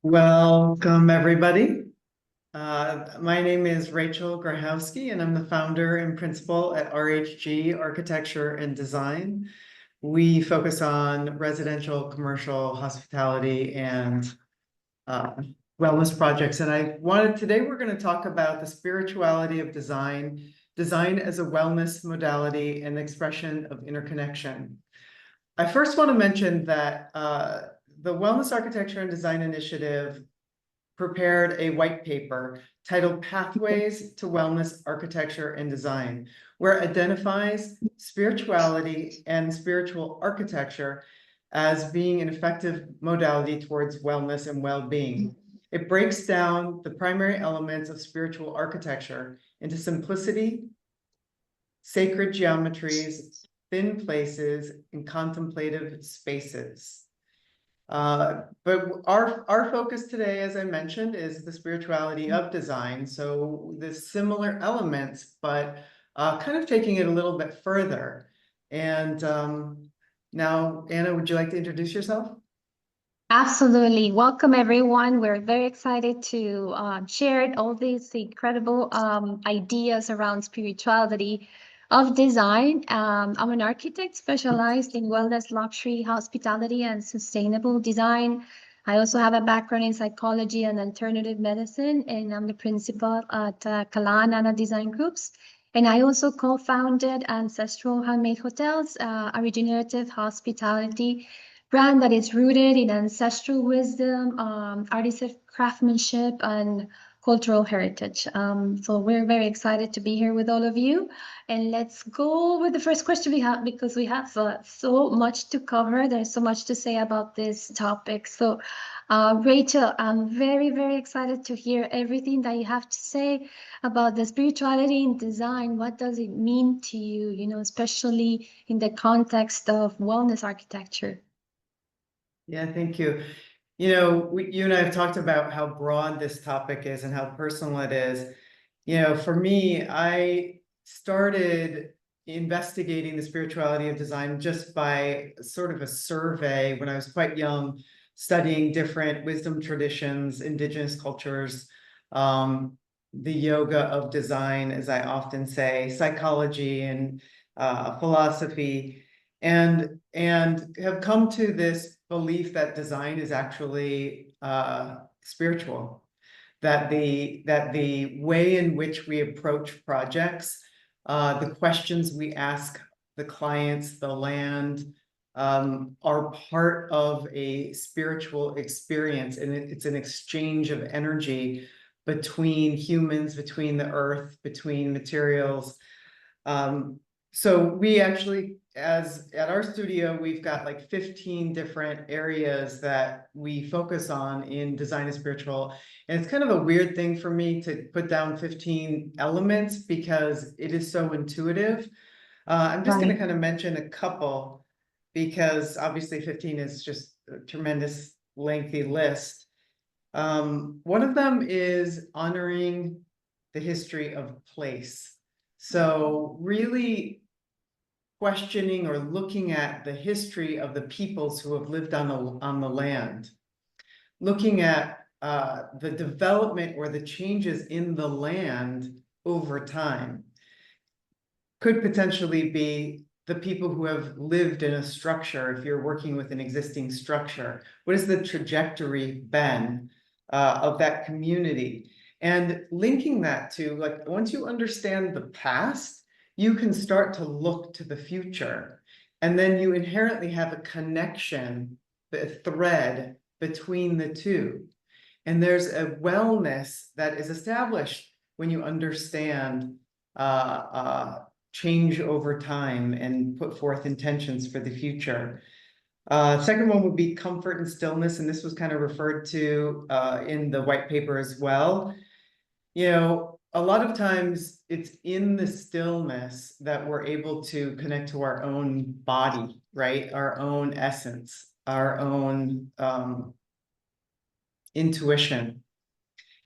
Welcome, everybody. My name is Rachael Grochowski, and I'm the founder and principal at RHG Architecture and Design. We focus on residential, commercial, hospitality, and wellness projects. And today we're going to talk about the spirituality of design, design as a wellness modality and expression of interconnection. I first want to mention that the Wellness Architecture and Design Initiative prepared a white paper titled Pathways to Wellness Architecture and Design, where it identifies spirituality and spiritual architecture as being an effective modality towards wellness and well-being. It breaks down the primary elements of spiritual architecture into simplicity, sacred geometries, thin places, and contemplative spaces. But our focus today, as I mentioned, is the spirituality of design. So the similar elements, but kind of taking it a little bit further. And now, Anna, would you like to introduce yourself? Absolutely. Welcome, everyone. We're very excited to share all these incredible ideas around spirituality of design. I'm an architect specialized in wellness, luxury, hospitality, and sustainable design. I also have a background in psychology and alternative medicine, and I'm the principal at Kalan Anna Design Groups. And I also co-founded Ancestral Handmade Hotels, a regenerative hospitality brand that is rooted in ancestral wisdom, artistic craftsmanship, and cultural heritage. So we're very excited to be here with all of you. And let's go with the first question we have because we have so much to cover. There's so much to say about this topic. So Rachael, I'm very, very excited to hear everything that you have to say about the spirituality in design. What does it mean to you, especially in the context of wellness architecture? Yeah, thank you. You and I have talked about how broad this topic is and how personal it is. For me, I started investigating the spirituality of design just by sort of a survey when I was quite young, studying different wisdom traditions, indigenous cultures, the yoga of design, as I often say, psychology and philosophy, and have come to this belief that design is actually spiritual. That the way in which we approach projects, the questions we ask the clients, the land, are part of a spiritual experience, and it's an exchange of energy between humans, between the earth, between materials. So we actually, as at our studio, we've got like 15 different areas that we focus on in design and spiritual. And it's kind of a weird thing for me to put down 15 elements because it is so intuitive. I'm just going to kind of mention a couple because obviously 15 is just a tremendous lengthy list. One of them is honoring the history of place. So really questioning or looking at the history of the peoples who have lived on the land, looking at the development or the changes in the land over time. Could potentially be the people who have lived in a structure. If you're working with an existing structure, what has the trajectory been of that community? And linking that to, like, once you understand the past, you can start to look to the future. And then you inherently have a connection, a thread between the two. And there's a wellness that is established when you understand change over time and put forth intentions for the future. Second one would be comfort and stillness, and this was kind of referred to in the white paper as well. A lot of times it's in the stillness that we're able to connect to our own body, right? Our own essence, our own intuition.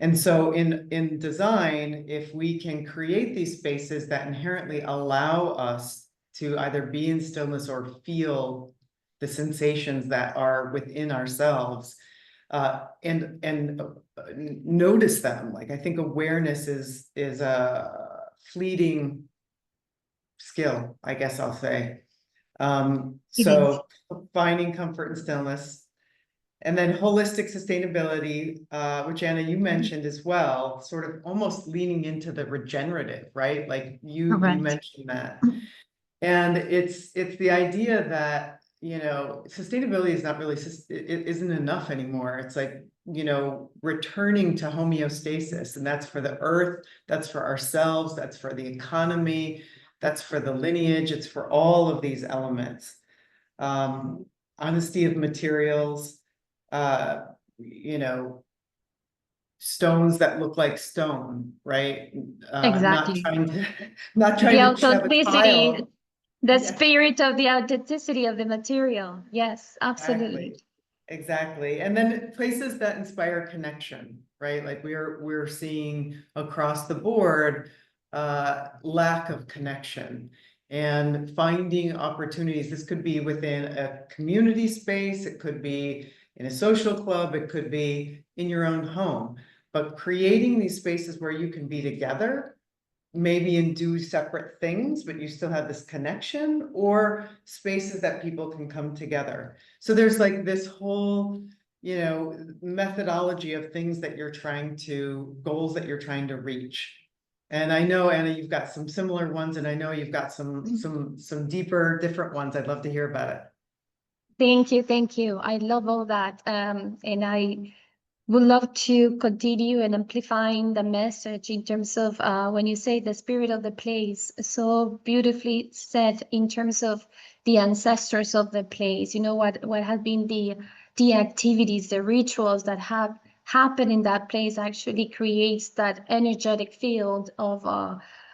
And so in design, if we can create these spaces that inherently allow us to either be in stillness or feel the sensations that are within ourselves, notice them. Like, I think awareness is a fleeting skill, I guess I'll say. It is. So finding comfort and stillness. And then holistic sustainability, which Anna, you mentioned as well, sort of almost leaning into the regenerative, right? Like you Correct. mentioned that. And it's the idea that, sustainability is not really, it isn't enough anymore. It's like, returning to homeostasis, and that's for the earth, that's for ourselves, that's for the economy, that's for the lineage, it's for all of these elements. Honesty of materials, uh, you know, stones that look like stone, right? Not Exactly. trying to, not The trying to shove a authenticity, tile. the Yeah, spirit of the authenticity of the material. Yes, absolutely. exactly. Exactly. And then places that inspire connection, right? Like we're seeing across the board, lack of connection and finding opportunities. This could be within a community space, it could be in a social club, it could be in your own home, but creating these spaces where you can be together, maybe and do separate things, but you still have this connection, or spaces that people can come together. So there's like this whole, methodology of things that you're trying to, goals that you're trying to reach. And I know, Anna, you've got some similar ones, and I know you've got some deeper, different ones. I'd love to hear about it. Thank you, thank you. I love all that. And I would love to continue and amplifying the message in terms of when you say the spirit of the place, so beautifully said in terms of the ancestors of the place. You know what have been the activities, the rituals that have happened in that place actually creates that energetic field of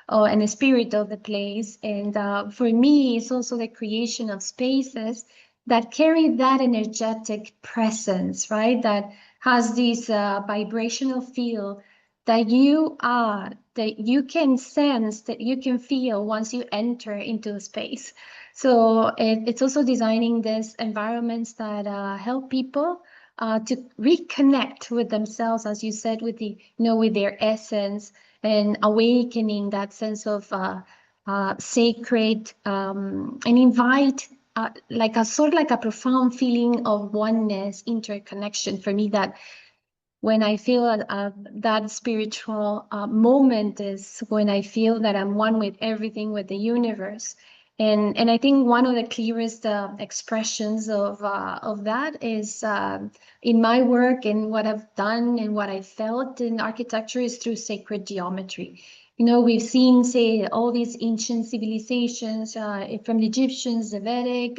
and the spirit of the place. And for me, it's also the creation of spaces that carry that energetic presence, right? That has this vibrational feel that you can sense, that you can feel once you enter into a space. So it's also designing these environments that help people to reconnect with themselves, as you said, with with their essence, and awakening that sense of sacred, and invite like a sort of like a profound feeling of oneness, interconnection for me, that when I feel that spiritual moment is when I feel that I'm one with everything, with the universe. And I think one of the clearest expressions of that is in my work and what I've done and what I felt in architecture is through sacred geometry. We've seen, say, all these ancient civilizations from the Egyptians, the Vedic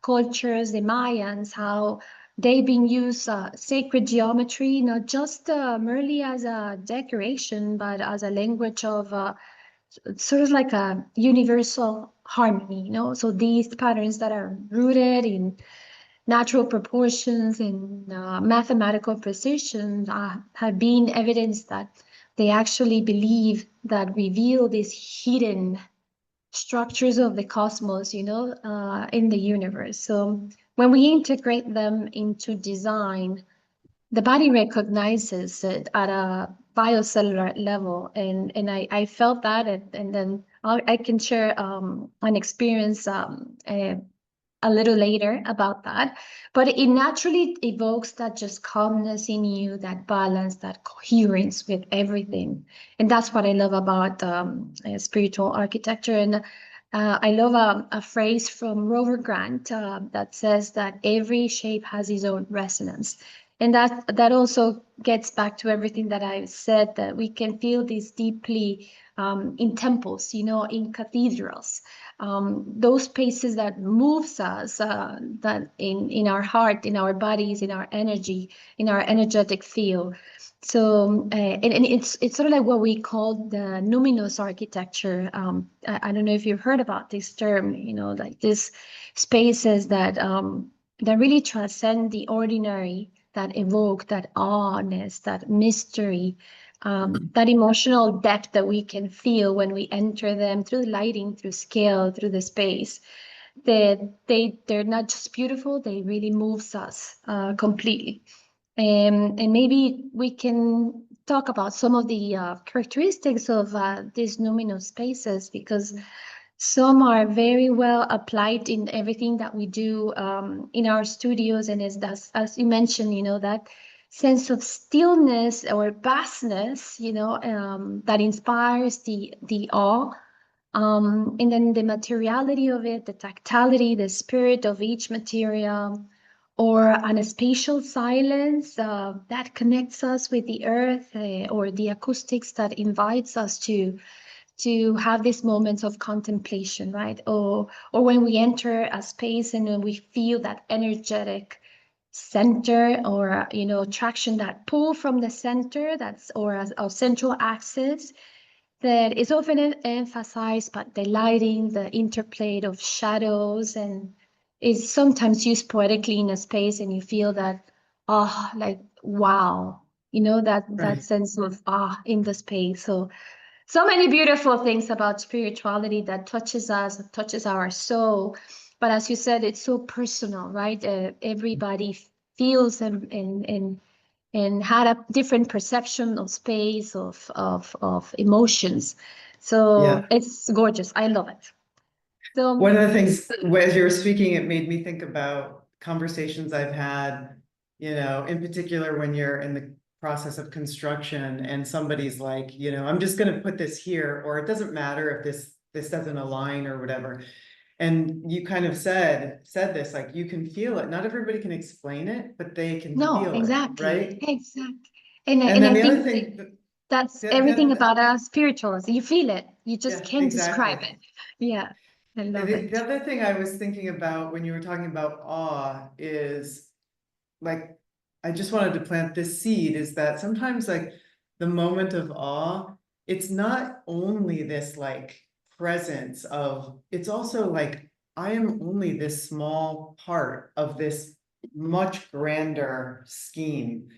cultures, the Mayans, how they've been used sacred geometry, not just merely as a decoration, but as a language of sort of like a universal harmony, So these patterns that are rooted in natural proportions and mathematical precision have been evidence that they actually believe that reveal these hidden structures of the cosmos, in the universe. So when we integrate them into design, the body recognizes it at a biocellular level. And I felt that, and then I can share an experience a little later about that. But it naturally evokes that just calmness in you, that balance, that coherence with everything. And that's what I love about spiritual architecture. And I love a phrase from Robert Grant that says that every shape has its own resonance. And that also gets back to everything that I've said, that we can feel this deeply in temples, in cathedrals, those spaces that moves us, that in our heart, in our bodies, in our energy, in our energetic field. So and it's sort of like what we call the numinous architecture. I don't know if you've heard about this term, like these spaces that really transcend the ordinary, that evoke that awness, that mystery, that emotional depth that we can feel when we enter them through lighting, through scale, through the space. They're not just beautiful; they really moves us completely. And maybe we can talk about some of the characteristics of these numinous spaces, because some are very well applied in everything that we do in our studios. And as you mentioned, that sense of stillness or vastness, that inspires the awe. And then the materiality of it, the tactility, the spirit of each material, or an spatial silence that connects us with the earth, or the acoustics that invites us to have these moments of contemplation, right? Or when we enter a space and when we feel that energetic center, or traction, that pull from the center, or a central axis that is often emphasized, but the lighting, the interplay of shadows, and is sometimes used poetically in a space, and you feel that, like, wow, that Right. sense of in the space. So many beautiful things about spirituality that touches us, touches our soul. But as you said, it's so personal, right? Everybody feels and had a different perception of space, of emotions. So Yeah. it's gorgeous. I love it. One So, of the things, as you were speaking, it made me think about conversations I've had, in particular when you're in the process of construction and somebody's like, I'm just gonna put this here, or it doesn't matter if this doesn't align or whatever. And you kind of said this, like, you can feel it. Not everybody can explain it, but they can no, feel it, exactly, right? exactly. And And and then I the other think thing, that's the everything other, about a spiritualism. You feel it. You just yeah, can't describe exactly. it. Yeah, I love The it. other thing I was thinking about when you were talking about awe is, like, I just wanted to plant this seed, is that sometimes, like, the moment of awe, it's not only this like presence of, it's also like, I am only this small part of this much grander scheme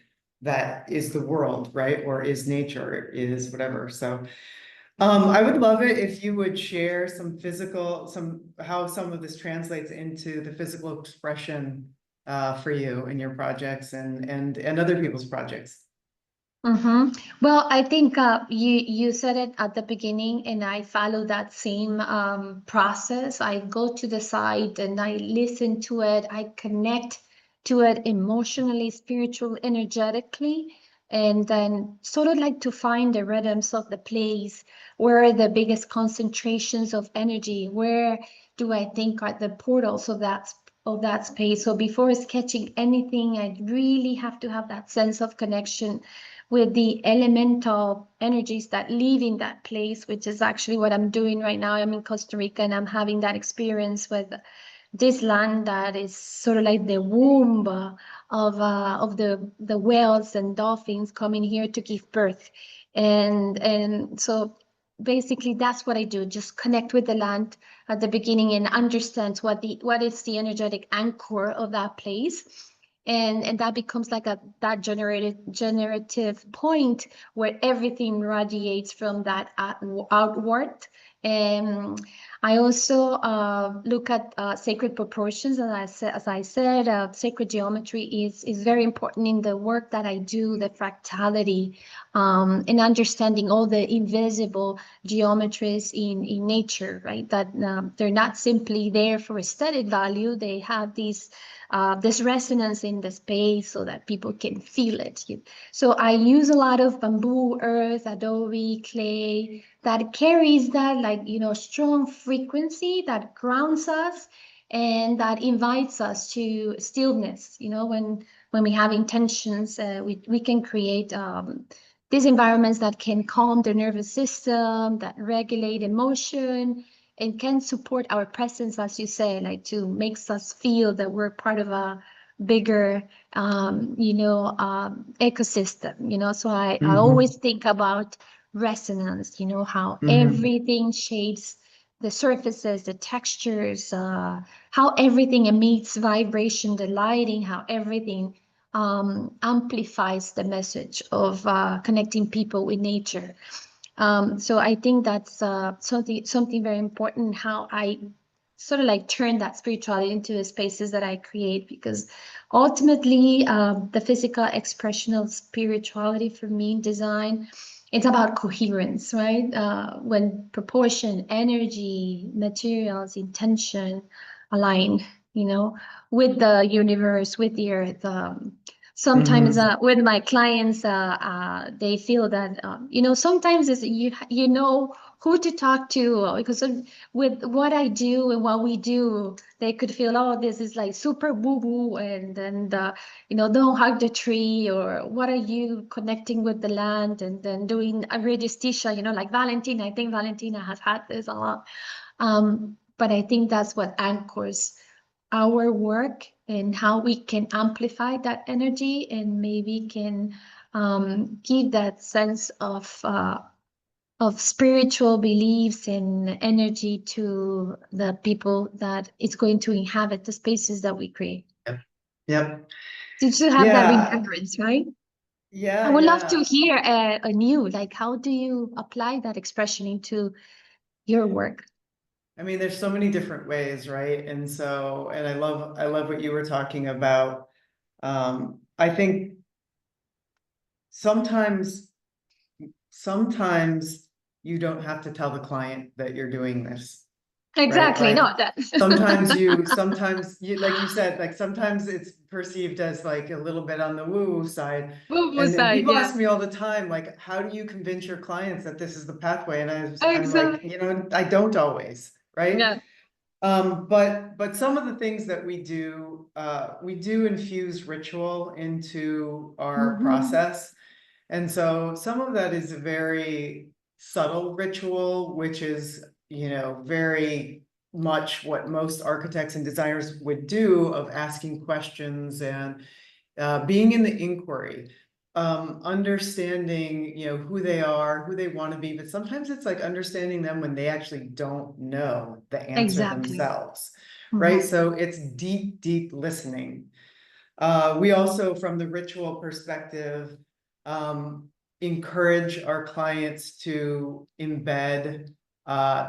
that is the world, right? Or is nature, is whatever. So I would love it if you would share how some of this translates into the physical expression for you and your projects and other people's projects. Well, I think you said it at the beginning, and I follow that same process. I go to the site and I listen to it. I connect to it emotionally, spiritual, energetically, and then sort of like to find the rhythms of the place. Where are the biggest concentrations of energy? Where do I think are the portals of that space? So before sketching anything, I really have to have that sense of connection with the elemental energies that live in that place, which is actually what I'm doing right now. I'm in Costa Rica and I'm having that experience with this land that is sort of like the womb of the whales and dolphins coming here to give birth. And so basically that's what I do, just connect with the land at the beginning and understand what is the energetic anchor of that place. And that becomes like that generative point where everything radiates from that outward. And I also look at sacred proportions, and as I said, sacred geometry is very important in the work that I do, the fractality, and understanding all the invisible geometries in nature, right? That they're not simply there for aesthetic value; they have this resonance in the space so that people can feel it. So I use a lot of bamboo, earth, adobe, clay that carries that, like, strong frequency that grounds us and that invites us to stillness. When we have intentions, we can create these environments that can calm the nervous system, that regulate emotion, and can support our presence, as you say, like to makes us feel that we're part of a bigger ecosystem. So I Mm-hmm. always think about resonance, how Mm-hmm. everything shapes the surfaces, the textures, how everything emits vibration, the lighting, how everything amplifies the message of connecting people with nature. So I think that's something very important. How I sort of like turn that spirituality into the spaces that I create, because ultimately, the physical expression of spirituality for me in design, it's about coherence, right? When proportion, energy, materials, intention align, you know, with the universe, with the earth. Sometimes Mhm. with my clients, they feel that, sometimes it's, you know who to talk to, because with what I do and what we do, they could feel, oh, this is like super woo woo, and then don't hug the tree, or what are you connecting with the land, and then doing a radiesthesia, like Valentina. I think Valentina has had this a lot. But I think that's what anchors our work, and how we can amplify that energy, and maybe can give that sense of spiritual beliefs and energy to the people that is going to inhabit the spaces that we create. Yep. Yep. Did you have that Yeah. remembrance, right? I Yeah. would love to Yeah. hear anew, like, how do you apply that expression into your work? I mean, there's so many different ways, right? And so, and I love what you were talking about. I think sometimes, sometimes you don't have to tell the client that you're doing this, right? Exactly, Like no, that sometimes you, like you said, like sometimes it's perceived as like a little bit on the woo side. woo And side, people yeah, ask me all the time, like, how do you convince your clients that this is the pathway? And I'm like, exactly, I don't always, right? yeah. But some of the things that we do infuse ritual into our Mhm. process. And so some of that is a very subtle ritual, which is, very much what most architects and designers would do, of asking questions and being in the inquiry, understanding, who they are, who they want to be, but sometimes it's like understanding them when they actually don't know the answer Exactly. themselves, right? Mhm. So it's deep, deep listening. We also, from the ritual perspective, um, encourage our clients to embed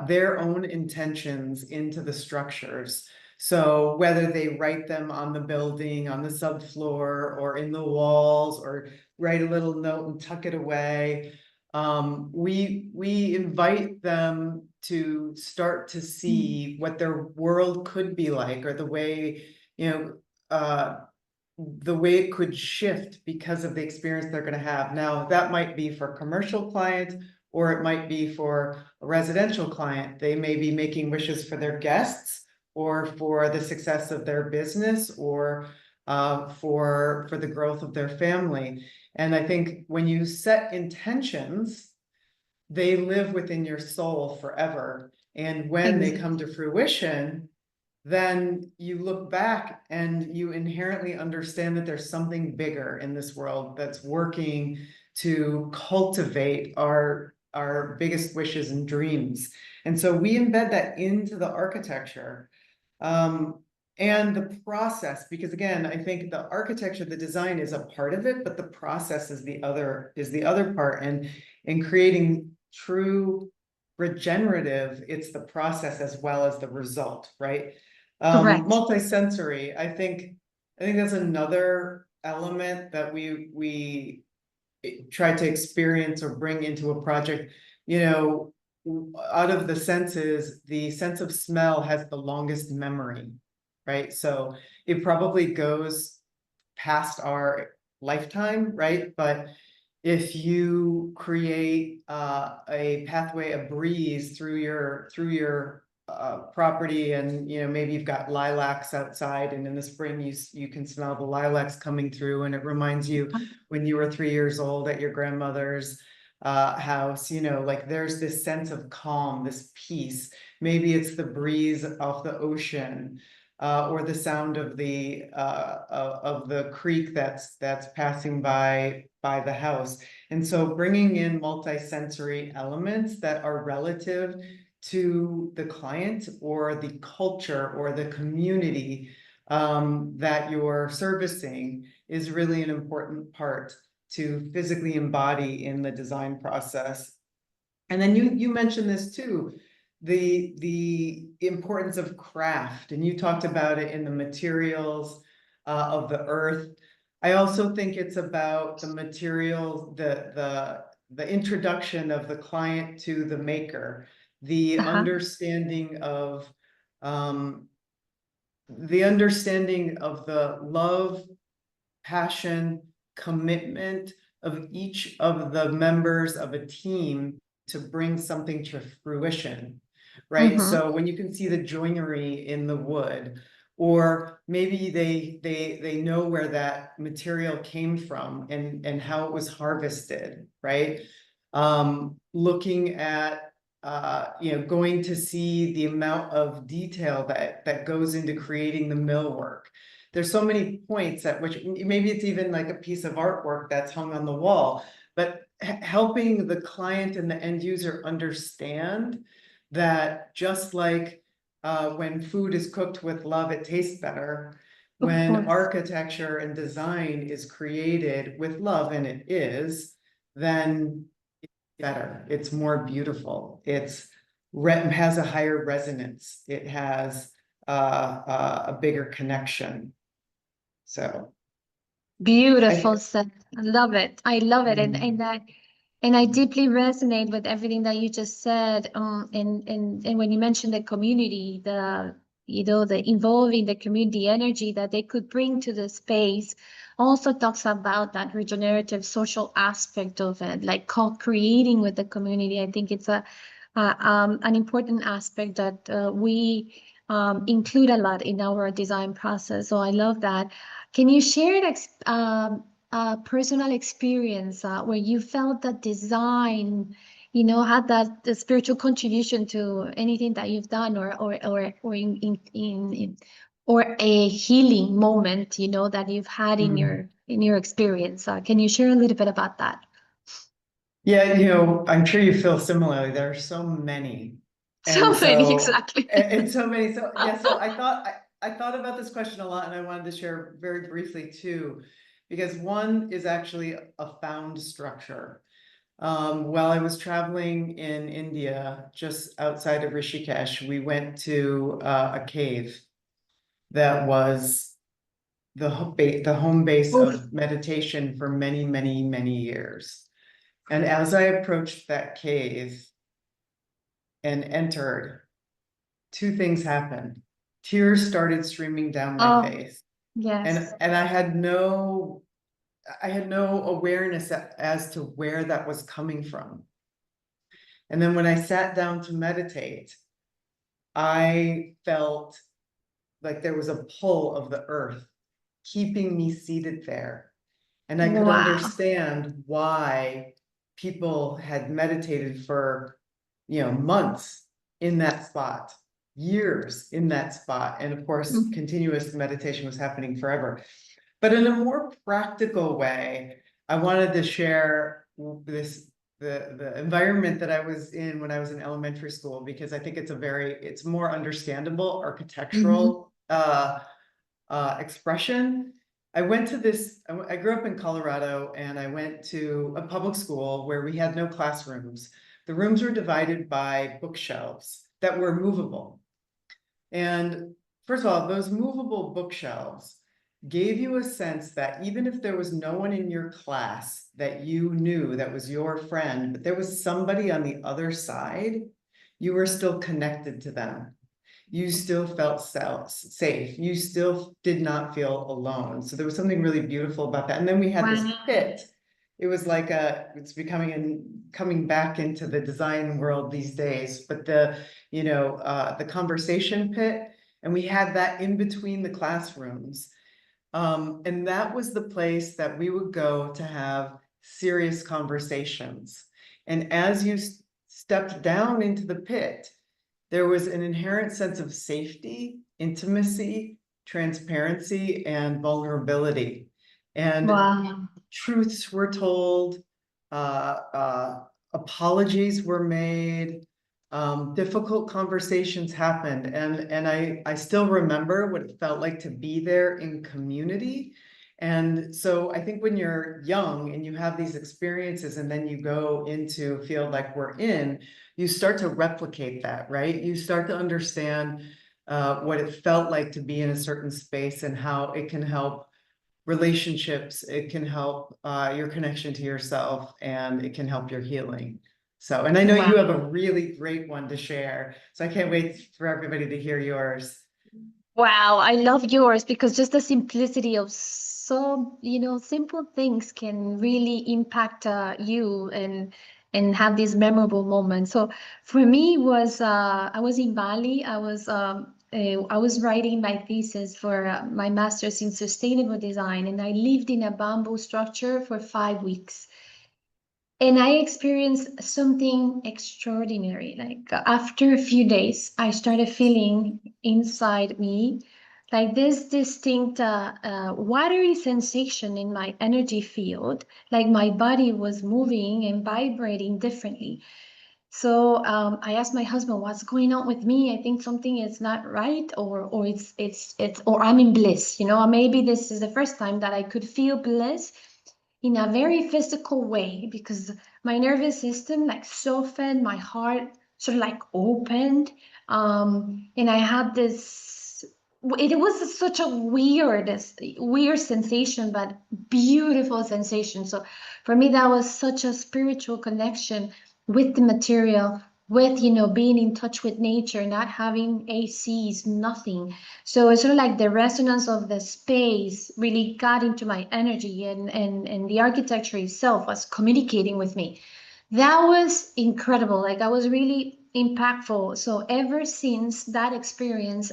their own intentions into the structures. So whether they write them on the building, on the subfloor, or in the walls, or write a little note and tuck it away, we invite them to start to Mm. see what their world could be like, or the way, you know, uh, the way it could shift because of the experience they're going to have. Now, that might be for a commercial client, or it might be for a residential client. They may be making wishes for their guests, or for the success of their business, or for the growth of their family. And I think when you set intentions, they live within your soul forever. And when they come Exactly. to fruition, then you look back and you inherently understand that there's something bigger in this world that's working to cultivate our biggest wishes and dreams. And so we embed that into the architecture. Um, and the process, because again, I think the architecture, the design is a part of it, but the process is the other part. And in creating true regenerative, it's the process as well as the result, right? Correct. Multisensory, I think that's another element that we try to experience or bring into a project. You know, out of the senses, the sense of smell has the longest memory, right? So it probably goes past our lifetime, right? But if you create a pathway, a breeze through your property, and maybe you've got lilacs outside, and in the spring you can smell the lilacs coming through, and it reminds you when you were 3 years old at your grandmother's house, like there's this sense of calm, this peace. Maybe it's the breeze off the ocean, or the sound of the creek that's passing by the house. And so bringing in multisensory elements that are relative to the client, or the culture, or the community that you're servicing, is really an important part to physically embody in the design process. And then you mentioned this too, the importance of craft, and you talked about it in the materials of the earth. I also think it's about the material, the introduction of the client to the maker, the Uh-huh. understanding of the love, passion, commitment of each of the members of a team to bring something to fruition, right? Mm-hmm. So when you can see the joinery in the wood, or maybe they know where that material came from and how it was harvested, right? Looking at going to see the amount of detail that goes into creating the millwork. There's so many points at which maybe it's even like a piece of artwork that's hung on the wall, but helping the client and the end user understand that just like when food is cooked with love, it tastes better. Of When course. architecture and design is created with love, and it is, then it's better. It's more beautiful. Has a higher resonance. It has a bigger connection. So Beautiful I. said. I love it. I love it. And I deeply resonate with everything that you just said. And when you mentioned the community, the involving the community energy that they could bring to the space also talks about that regenerative social aspect of it, like co-creating with the community. I think it's an important aspect that we include a lot in our design process. So I love that. Can you share a personal experience where you felt that design, had that the spiritual contribution to anything that you've done, or a healing moment, that you've had in Mm. your experience? Can you share a little bit about that? Yeah, I'm sure you feel similarly. There are so many. And So many, so, exactly. and so many. So, yeah, so I thought about this question a lot, and I wanted to share very briefly too, because one is actually a found structure. While I was traveling in India, just outside of Rishikesh, we went to a cave that was the home base Oof. of meditation for many, many, many years. And as I approached that cave and entered, two things happened. Tears started streaming down my Oh, face. yes. And I had no awareness as to where that was coming from. And then when I sat down to meditate, I felt like there was a pull of the earth keeping me seated there. And I could Wow. understand why people had meditated for, months in that spot, years in that spot. And of course, Mhm. continuous meditation was happening forever. But in a more practical way, I wanted to share the environment that I was in when I was in elementary school, because I think it's more understandable Mhm. architectural expression. I grew up in Colorado, and I went to a public school where we had no classrooms. The rooms were divided by bookshelves that were movable. And first of all, those movable bookshelves gave you a sense that even if there was no one in your class that you knew that was your friend, but there was somebody on the other side, you were still connected to them. You still felt safe. You still did not feel alone. So there was something really beautiful about that. And then we had this Wow. pit. It was like it's coming back into the design world these days, but the conversation pit, and we had that in between the classrooms. And that was the place that we would go to have serious conversations. And as you stepped down into the pit, there was an inherent sense of safety, intimacy, transparency, and vulnerability. And Wow. truths were told, apologies were made, difficult conversations happened. And I still remember what it felt like to be there in community And so I think when you're young and you have these experiences and then you go into a field like we're in, you start to replicate that, right? You start to understand what it felt like to be in a certain space and how it can help relationships, it can help your connection to yourself, and it can help your healing. So, and I know you have a Wow. really great one to share, so I can't wait for everybody to hear yours. Wow, I love yours because just the simplicity of so, simple things can really impact you and have these memorable moments. So for me was I was in Bali. I was writing my thesis for my master's in sustainable design, and I lived in a bamboo structure for 5 weeks. And I experienced something extraordinary. Like after a few days, I started feeling inside me like this distinct watery sensation in my energy field, like my body was moving and vibrating differently. So I asked my husband, "What's going on with me? I think something is not right, or or I'm in bliss. Maybe this is the first time that I could feel bliss in a very physical way because my nervous system like softened, my heart sort of like opened, and I had this. It was such a weird sensation, but beautiful sensation. So for me, that was such a spiritual connection with the material, with being in touch with nature, not having ACs, nothing. So it's sort of like the resonance of the space really got into my energy, and the architecture itself was communicating with me. That was incredible. Like I was really impactful. So ever since that experience,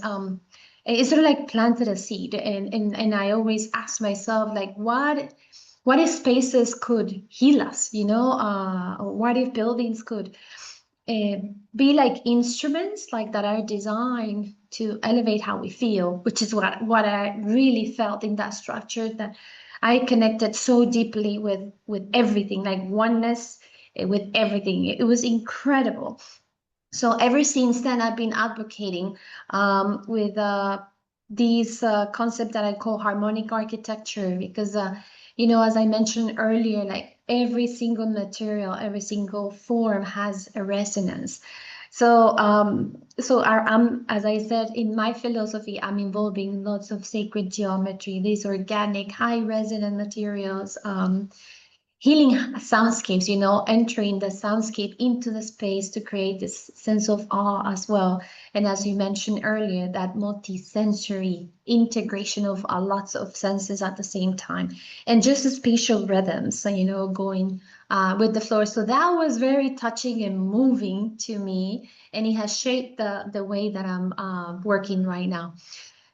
it sort of like planted a seed, and I always ask myself like, what if spaces could heal us? What if buildings could uh, be like instruments like that are designed to elevate how we feel, which is what I really felt in that structure, that I connected so deeply with everything, like oneness with everything. It was incredible. So ever since then, I've been advocating with these concept that I call harmonic architecture because, as I mentioned earlier, like every single material, every single form has a resonance. So as I said, in my philosophy, I'm involving lots of sacred geometry, these organic, high resonant materials. Healing soundscapes, entering the soundscape into the space to create this sense of awe as well. And as you mentioned earlier, that multi-sensory integration of lots of senses at the same time, and just the spatial rhythms, going with the floor. So that was very touching and moving to me, and it has shaped the way that I'm working right now.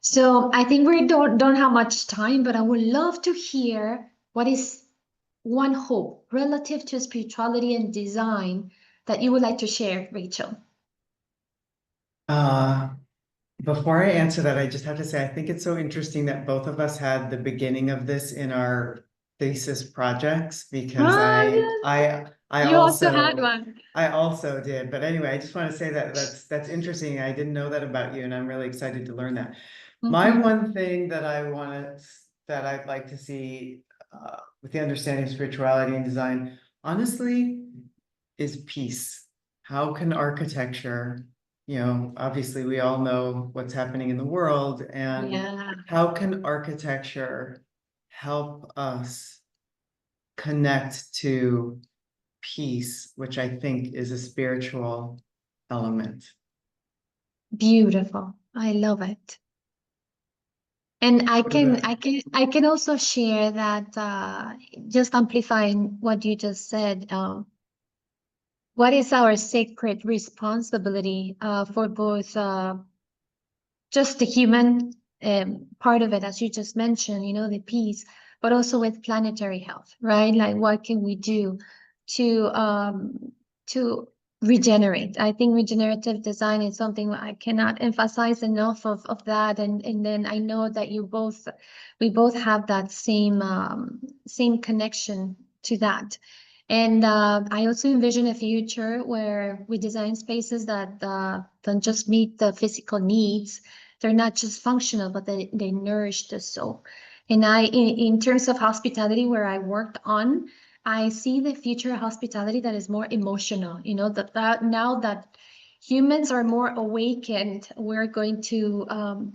So I think we don't have much time, but I would love to hear what is one hope relative to spirituality and design that you would like to share, Rachel? Uh, Before I answer that, I just have to say, I think it's so interesting that both of us had the beginning of this in our thesis projects because Ah, yes, I you also had also one. I also did. But anyway, I just want to say that that's interesting. I didn't know that about you, and I'm really excited to learn that. My Mhm. one thing that that I'd like to see with the understanding of spirituality and design, honestly, is peace. How can architecture, obviously we all know what's happening in the world, and Yeah, how can architecture help us connect to peace, which I think is a spiritual element. beautiful. I love it. And I What can, about? I can, I can also share that, just amplifying what you just said. What is our sacred responsibility for both just the human part of it, as you just mentioned, the peace, but also with planetary health, right? Like, what can we do to regenerate? I think regenerative design is something I cannot emphasize enough of that. And then I know that we both have that same connection to that. And I also envision a future where we design spaces that don't just meet the physical needs. They're not just functional, but they nourish the soul. And in terms of hospitality, where I worked on, I see the future of hospitality that is more emotional. You know, that now that humans are more awakened, we're going to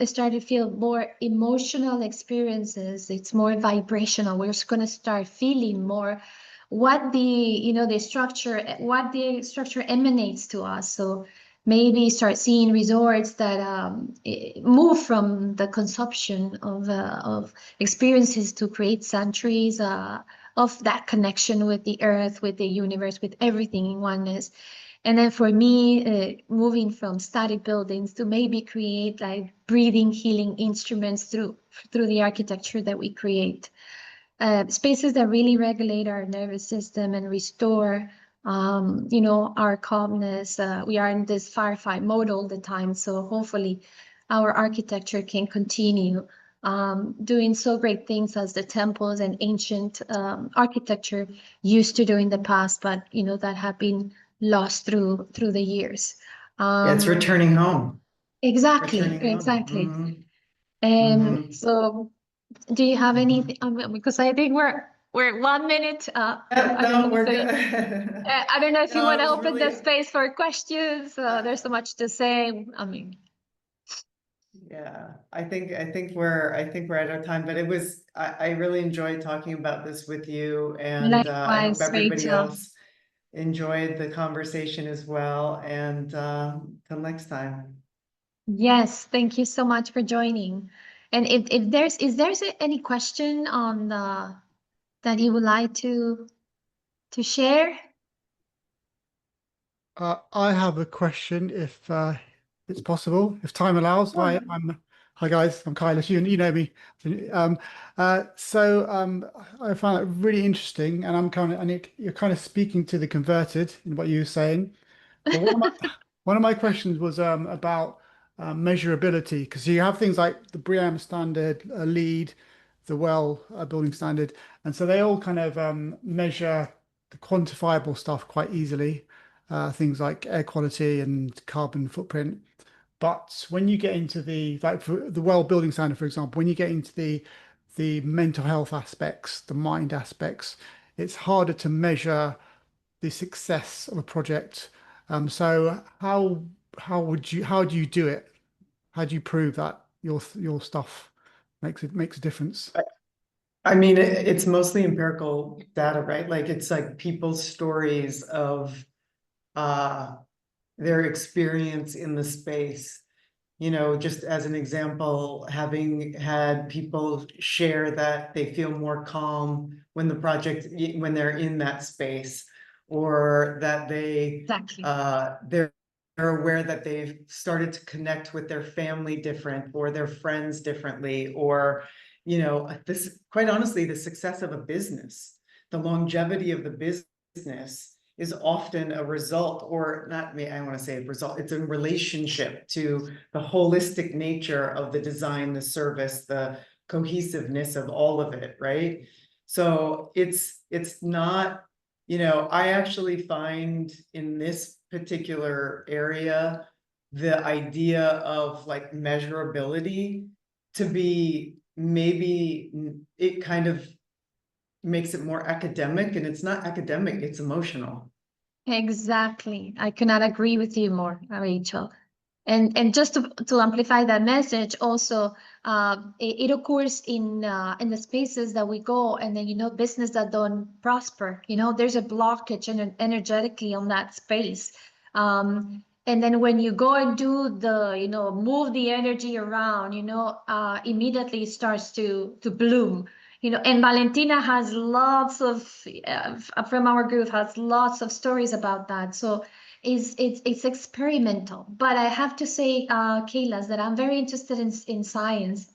start to feel more emotional experiences. It's more vibrational. We're just going to start feeling more what what the structure emanates to us. So maybe start seeing resorts that move from the consumption of experiences to create sanctuaries of that connection with the earth, with the universe, with everything in oneness. And then for me, moving from static buildings to maybe create like breathing, healing instruments through the architecture that we create. Spaces that really regulate our nervous system and restore, our calmness. We are in this firefight mode all the time, so hopefully our architecture can continue doing so great things as the temples and ancient architecture used to do in the past, but that have been lost through the years. Yeah, it's Um, returning home, exactly, returning home. exactly. And so do you have anything? Because I think we're 1 minute. Yeah, I don't no, know. we're So good. I don't know if you No, want it to was open the really, space for questions. uh, There's so much to say. I mean, yeah, I think we're at our time, but I really enjoyed talking about this with you, and I hope likewise, everybody Rachel. else enjoyed the conversation as well, and till next time. Yes, thank you so much for joining. And if there's any question on the that you would like to share? I have a question, if it's possible, if time allows. Hi guys, I'm Kailash. You know me. Um, I found it really interesting, and you're kind of speaking to the converted in what you were saying. But one of my questions was about measurability, because you have things like the BREEAM standard, LEED, the well building standard, and so they all kind of measure the quantifiable stuff quite easily, things like air quality and carbon footprint. But when you get into like for the well building standard, for example, when you get into the mental health aspects, the mind aspects, it's harder to measure the success of a project. So how do you do it? How do you prove that your stuff makes a difference? I mean, it's mostly empirical data, right? Like it's like people's stories of uh their experience in the space. You know, just as an example, having had people share that they feel more calm when when they're in that space, or that Exactly. they're aware that they've started to connect with their family different or their friends differently, or, this, quite honestly, the success of a business, the longevity of the business is often a result, or not me, I want to say a result, it's a relationship to the holistic nature of the design, the service, the cohesiveness of all of it, right? So it's not, I actually find in this particular area, the idea of like measurability to be maybe it kind of makes it more academic, and it's not academic, it's emotional. Exactly. I cannot agree with you more, Rachel. And just to amplify that message, also, it occurs in the spaces that we go, and then business that don't prosper. There's a blockage energetically on that space. And then when you go and do the, move the energy around, immediately it starts to bloom. And Valentina has lots of from our group has lots of stories about that. So it's experimental, but I have to say, Kayla, that I'm very interested in science,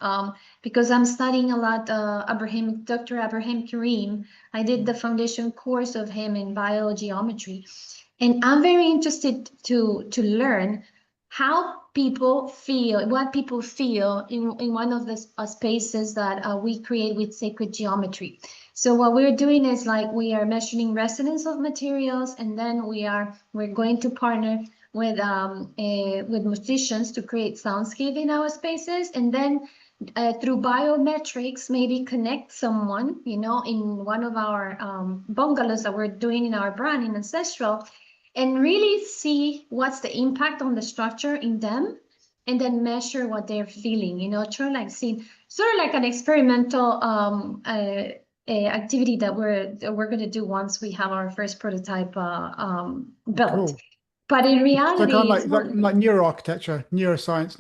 because I'm studying a lot. Dr. Abraham Karim. I did the foundation course of him in biogeometry, and I'm very interested to learn what people feel in one of the spaces that we create with sacred geometry. So what we're doing is like we are measuring resonance of materials, and then we're going to partner with musicians to create soundscape in our spaces, and then through biometrics, maybe connect someone, you know, in one of our bungalows that we're doing in our brand in Ancestral, and really see what's the impact on the structure in them, and then measure what they're feeling, you know, try like see, sort of like an experimental activity that we're going to do once we have our first prototype built. Cool. But in So reality, kind of it's like neuroarchitecture, neuroscience,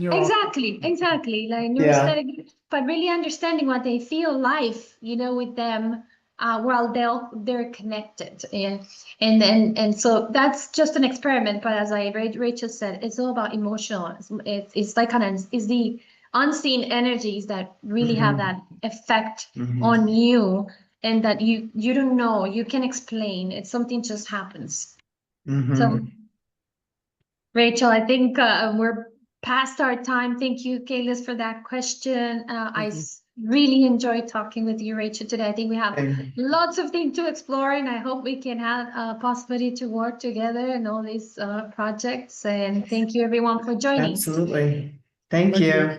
exactly, like Yeah. neuroaesthetic, but really understanding what they feel life, you know, with them while they're connected. And so that's just an experiment. But as Rachel said, it's all about emotional. It's like it's the unseen energies that really have Mhm. that effect Mhm. on you, and that you don't know, you can explain. It's something just happens. Mhm. So, Rachel, I think we're past our time. Thank you, Kaylis, for that question. Thank you. Really enjoyed talking with you, Rachel, today. I think we have And lots of things to explore, and I hope we can have a possibility to work together in all these projects. And thank you, everyone, for joining. absolutely. Thank Thank you. you.